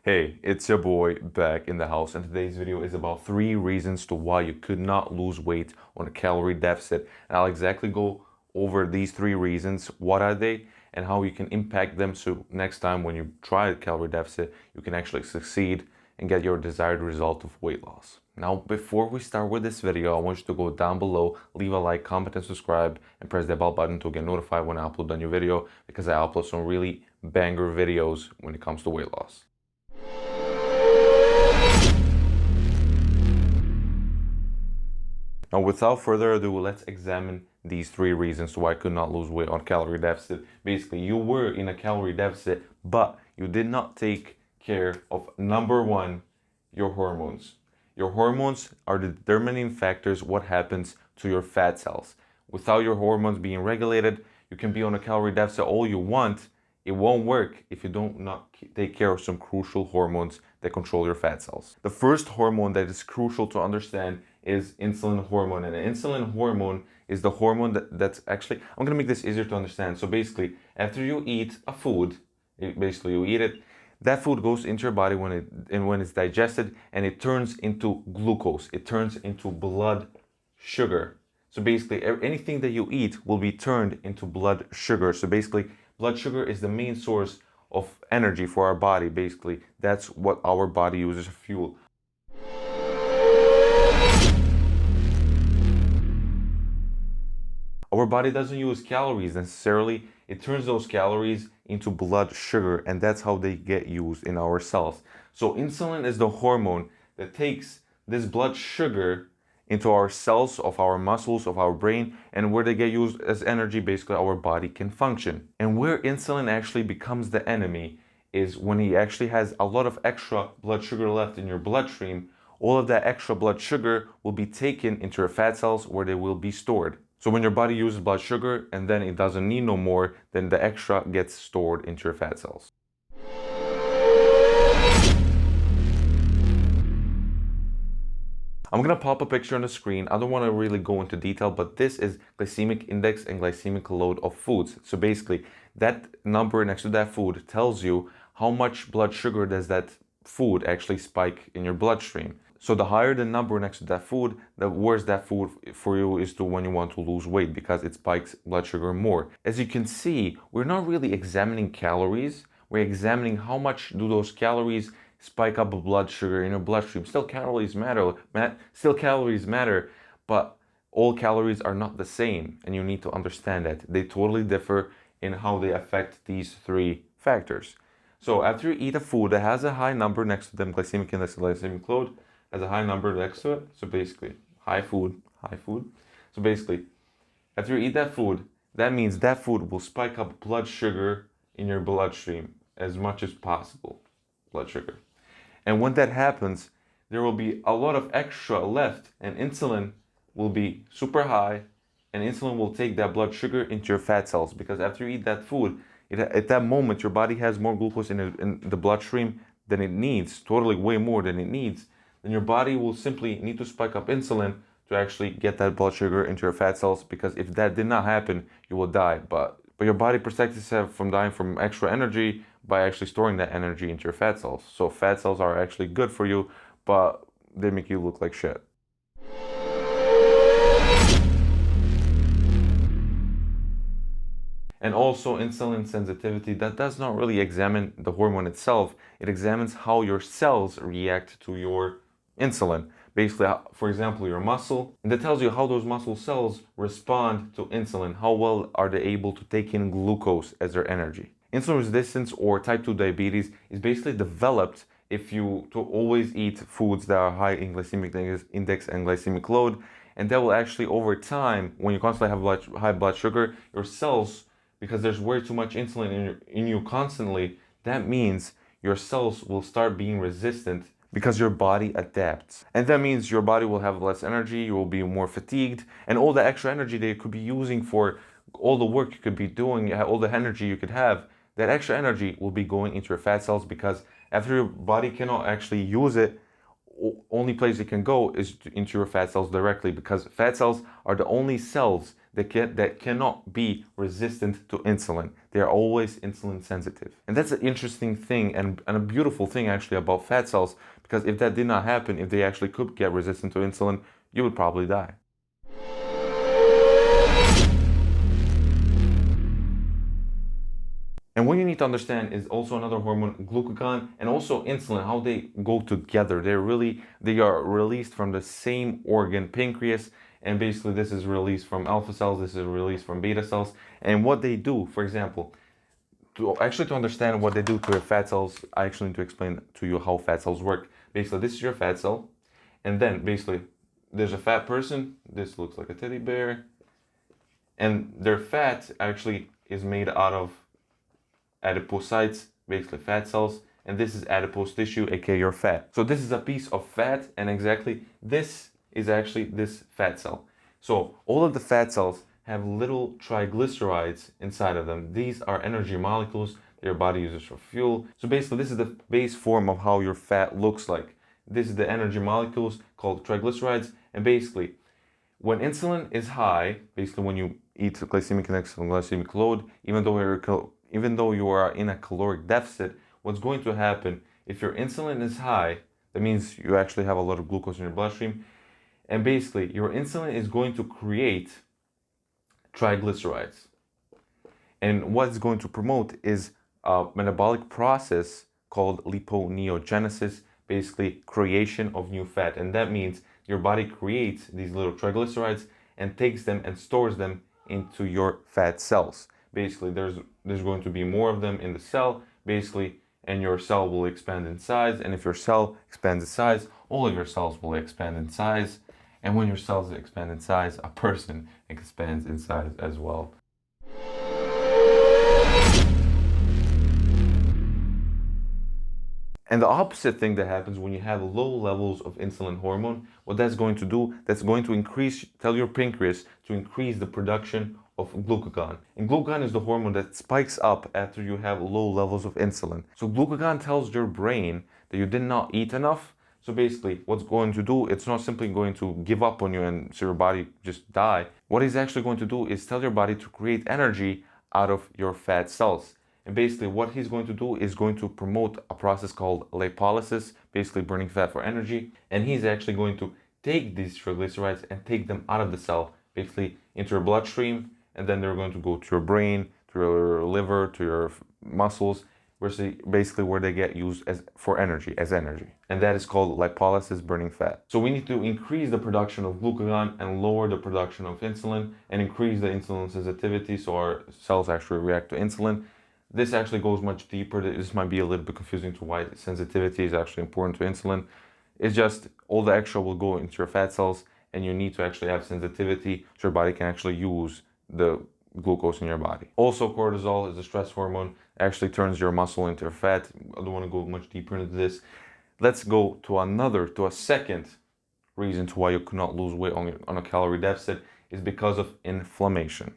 Hey, it's your boy back in the house, and today's video is about 3 reasons to why you could not lose weight on a calorie deficit. And I'll exactly go over these 3 reasons, what are they, and how you can impact them so next time when you try a calorie deficit, you can actually succeed and get your desired result of weight loss. Now, before we start with this video, I want you to go down below, leave a like, comment, and subscribe, and press the bell button to get notified when I upload a new video, because I upload some really banger videos when it comes to weight loss. Now, without further ado, let's examine these 3 reasons why I could not lose weight on calorie deficit. Basically, you were in a calorie deficit, but you did not take care of number 1, your hormones. Your hormones are the determining factors what happens to your fat cells. Without your hormones being regulated, you can be on a calorie deficit all you want. It won't work if you don't not take care of some crucial hormones that control your fat cells. The first hormone that is crucial to understand is insulin hormone. And insulin hormone is the hormone that's actually, I'm gonna make this easier to understand. So basically, after you eat a food, you eat it, that food goes into your body when it's digested, and it turns into glucose. It turns into blood sugar. So basically, anything that you eat will be turned into blood sugar. So basically, blood sugar is the main source of energy for our body. Basically, that's what our body uses as fuel. Our body doesn't use calories necessarily. It turns those calories into blood sugar, and that's how they get used in our cells. So insulin is the hormone that takes this blood sugar into our cells, of our muscles, of our brain, and where they get used as energy, basically our body can function. And where insulin actually becomes the enemy is when he actually has a lot of extra blood sugar left in your bloodstream. All of that extra blood sugar will be taken into your fat cells where they will be stored. So when your body uses blood sugar and then it doesn't need no more, then the extra gets stored into your fat cells. I'm gonna pop a picture on the screen. I don't want to really go into detail, but this is glycemic index and glycemic load of foods. So basically, that number next to that food tells you how much blood sugar does that food actually spike in your bloodstream. So the higher the number next to that food, the worse that food for you is to when you want to lose weight, because it spikes blood sugar more. As you can see, we're not really examining calories. We're examining how much do those calories spike up blood sugar in your bloodstream. Still calories matter, but all calories are not the same, and you need to understand that. They totally differ in how they affect these 3 factors. So after you eat a food that has a high number next to them, glycemic index and glycemic load, has a high number next to it. So basically, high food. So basically, after you eat that food, that means that food will spike up blood sugar in your bloodstream as much as possible, blood sugar. And when that happens, there will be a lot of extra left, and insulin will be super high, and insulin will take that blood sugar into your fat cells, because after you eat that food, at that moment, your body has more glucose in the bloodstream than it needs, totally way more than it needs. Then your body will simply need to spike up insulin to actually get that blood sugar into your fat cells, because if that did not happen, you will die. But your body protects itself from dying from extra energy by actually storing that energy into your fat cells. So fat cells are actually good for you, but they make you look like shit. And also insulin sensitivity, that does not really examine the hormone itself. It examines how your cells react to your insulin. Basically, for example, your muscle, and that tells you how those muscle cells respond to insulin. How well are they able to take in glucose as their energy? Insulin resistance or type 2 diabetes is basically developed if you to always eat foods that are high in glycemic index and glycemic load, and that will actually over time, when you constantly have high blood sugar, your cells, because there's way too much insulin in you constantly, that means your cells will start being resistant because your body adapts. And that means your body will have less energy, you will be more fatigued, and all the extra energy that you could be using for all the work you could be doing, all the energy you could have, that extra energy will be going into your fat cells, because after your body cannot actually use it, only place it can go is into your fat cells directly, because fat cells are the only cells that cannot be resistant to insulin. They are always insulin sensitive. And that's an interesting thing and a beautiful thing actually about fat cells, because if that did not happen, if they actually could get resistant to insulin, you would probably die. And what you need to understand is also another hormone, glucagon, and also insulin, how they go together. They are released from the same organ, pancreas, and basically this is released from alpha cells, this is released from beta cells. And what they do, for example, to understand what they do to your fat cells, I actually need to explain to you how fat cells work. Basically, this is your fat cell, and then basically there's a fat person, this looks like a teddy bear, and their fat actually is made out of adipocytes, basically fat cells, and this is adipose tissue, aka your fat. So this is a piece of fat, and exactly this is actually this fat cell. So all of the fat cells have little triglycerides inside of them. These are energy molecules that your body uses for fuel. So basically this is the base form of how your fat looks like. This is the energy molecules called triglycerides, and basically when insulin is high, basically when you eat glycemic index and glycemic load, even though you are in a caloric deficit, what's going to happen if your insulin is high, that means you actually have a lot of glucose in your bloodstream, and basically your insulin is going to create triglycerides. And what it's going to promote is a metabolic process called liponeogenesis, basically creation of new fat. And that means your body creates these little triglycerides and takes them and stores them into your fat cells. Basically, there's going to be more of them in the cell, basically, and your cell will expand in size. And if your cell expands in size, all of your cells will expand in size. And when your cells expand in size, a person expands in size as well. And the opposite thing that happens when you have low levels of insulin hormone, what that's going to do, that's going to tell your pancreas to increase the production of glucagon. And glucagon is the hormone that spikes up after you have low levels of insulin. So glucagon tells your brain that you did not eat enough. So basically what's going to do, it's not simply going to give up on you and so your body just die. What it's actually going to do is tell your body to create energy out of your fat cells. And basically what he's going to do is going to promote a process called lipolysis, basically burning fat for energy. And he's actually going to take these triglycerides and take them out of the cell, basically into your bloodstream, and then they're going to go to your brain, to your liver, to your muscles, basically where they get used as energy. And that is called lipolysis, burning fat. So we need to increase the production of glucagon and lower the production of insulin and increase the insulin sensitivity so our cells actually react to insulin. This actually goes much deeper. This might be a little bit confusing to why sensitivity is actually important to insulin. It's just all the extra will go into your fat cells, and you need to actually have sensitivity so your body can actually use the glucose in your body. Also, cortisol is a stress hormone, actually turns your muscle into fat. I don't want to go much deeper into this. Let's go to a second reason to why you cannot lose weight on a calorie deficit is because of inflammation.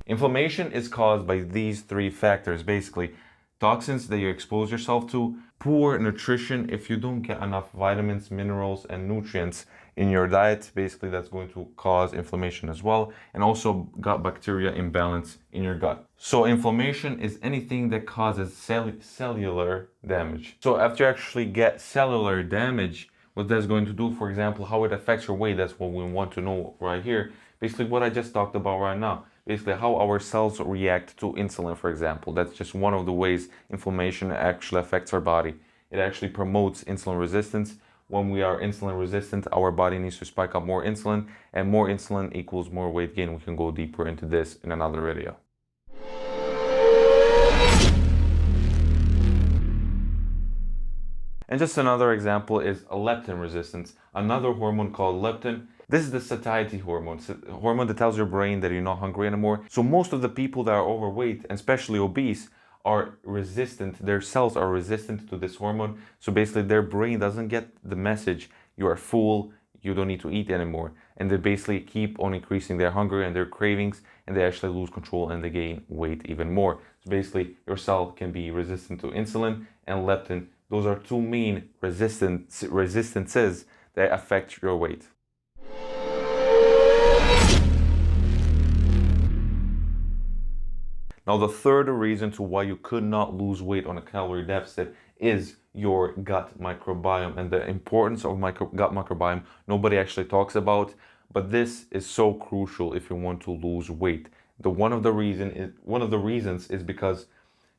Inflammation is caused by these three factors, basically toxins that you expose yourself to, poor nutrition, if you don't get enough vitamins, minerals, and nutrients in your diet, basically that's going to cause inflammation as well, and also gut bacteria imbalance in your gut. So inflammation is anything that causes cellular damage. So after you actually get cellular damage, what that's going to do, for example, how it affects your weight, that's what we want to know right here. Basically what I just talked about right now. Basically how our cells react to insulin, for example. That's just one of the ways inflammation actually affects our body. It actually promotes insulin resistance. When we are insulin resistant, our body needs to spike up more insulin, and more insulin equals more weight gain. We can go deeper into this in another video. And just another example is a leptin resistance, another hormone called leptin. This is the satiety hormone, hormone that tells your brain that you're not hungry anymore. So most of the people that are overweight, and especially obese, are resistant, their cells are resistant to this hormone. So basically their brain doesn't get the message, you are full, you don't need to eat anymore. And they basically keep on increasing their hunger and their cravings, and they actually lose control and they gain weight even more. So basically your cell can be resistant to insulin, and leptin Those are two main resistances that affect your weight. Now, the third reason to why you could not lose weight on a calorie deficit is your gut microbiome, and the importance of gut microbiome nobody actually talks about, but this is so crucial if you want to lose weight. One of the reasons is because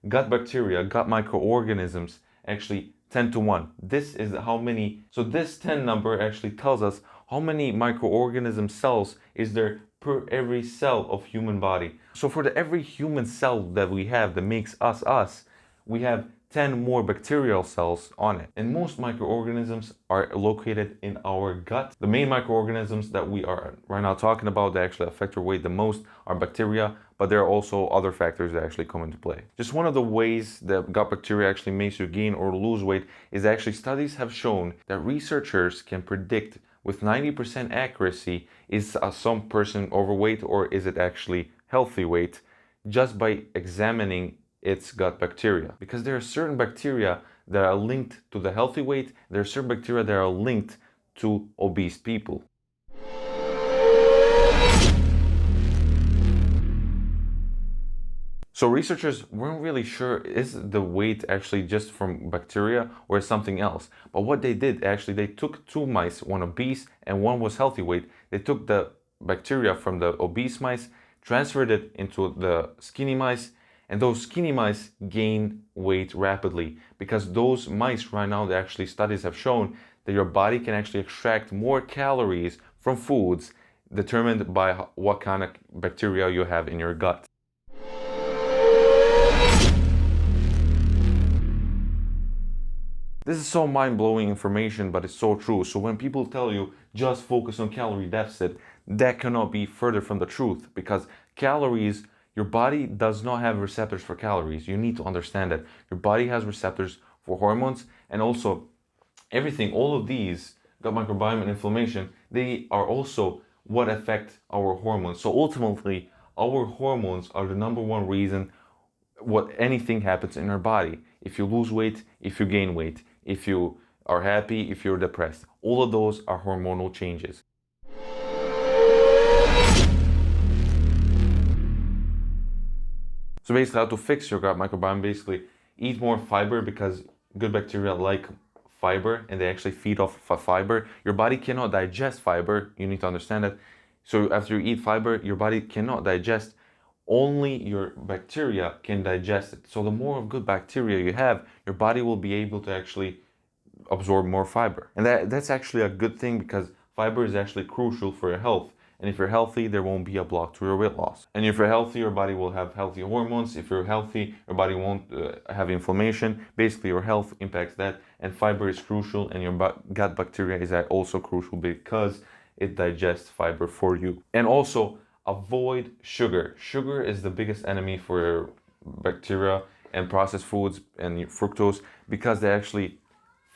gut bacteria, gut microorganisms actually 10 to 1. This is how many, so this 10 number actually tells us how many microorganism cells is there per every cell of human body. So for every human cell that we have that makes us, we have 10 more bacterial cells on it. And most microorganisms are located in our gut. The main microorganisms that we are right now talking about that actually affect your weight the most are bacteria, but there are also other factors that actually come into play. Just one of the ways that gut bacteria actually makes you gain or lose weight is actually studies have shown that researchers can predict with 90% accuracy is some person overweight or is it actually healthy weight just by examining its gut bacteria. Because there are certain bacteria that are linked to the healthy weight, there are certain bacteria that are linked to obese people. So researchers weren't really sure, is the weight actually just from bacteria or something else? But what they did, actually, they took two mice, one obese and one was healthy weight. They took the bacteria from the obese mice, transferred it into the skinny mice, and those skinny mice gain weight rapidly because those mice right now, actually studies have shown that your body can actually extract more calories from foods determined by what kind of bacteria you have in your gut. This is so mind-blowing information, but it's so true. So when people tell you just focus on calorie deficit, that cannot be further from the truth because calories, your body does not have receptors for calories. You need to understand that. Your body has receptors for hormones and also everything, all of these, gut microbiome and inflammation, they are also what affect our hormones. So ultimately, our hormones are the number one reason what anything happens in our body. If you lose weight, if you gain weight, if you are happy, if you're depressed, all of those are hormonal changes. So basically, how to fix your gut microbiome, basically eat more fiber because good bacteria like fiber and they actually feed off fiber. Your body cannot digest fiber, you need to understand that. So after you eat fiber, your body cannot digest, only your bacteria can digest it. So the more of good bacteria you have, your body will be able to actually absorb more fiber. And that's actually a good thing because fiber is actually crucial for your health. And if you're healthy, there won't be a block to your weight loss. And if you're healthy, your body will have healthy hormones. If you're healthy, your body won't have inflammation. Basically, your health impacts that. And fiber is crucial, and your gut bacteria is also crucial because it digests fiber for you. And also, avoid sugar. Sugar is the biggest enemy for bacteria and processed foods and fructose because they actually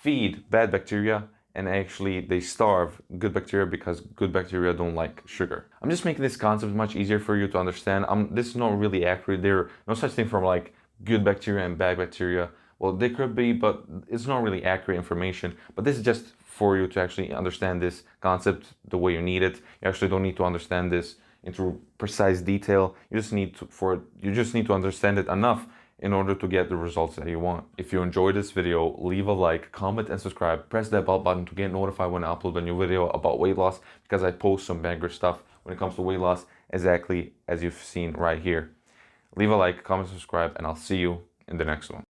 feed bad bacteria and actually they starve good bacteria because good bacteria don't like sugar. I'm just making this concept much easier for you to understand. This is not really accurate. There are no such thing from like good bacteria and bad bacteria. Well, they could be, but it's not really accurate information. But this is just for you to actually understand this concept the way you need it. You actually don't need to understand this into precise detail. You just need to understand it enough in order to get the results that you want. If you enjoyed this video, leave a like, comment and subscribe. Press that bell button to get notified when I upload a new video about weight loss because I post some banger stuff when it comes to weight loss, exactly as you've seen right here. Leave a like, comment, subscribe, and I'll see you in the next one.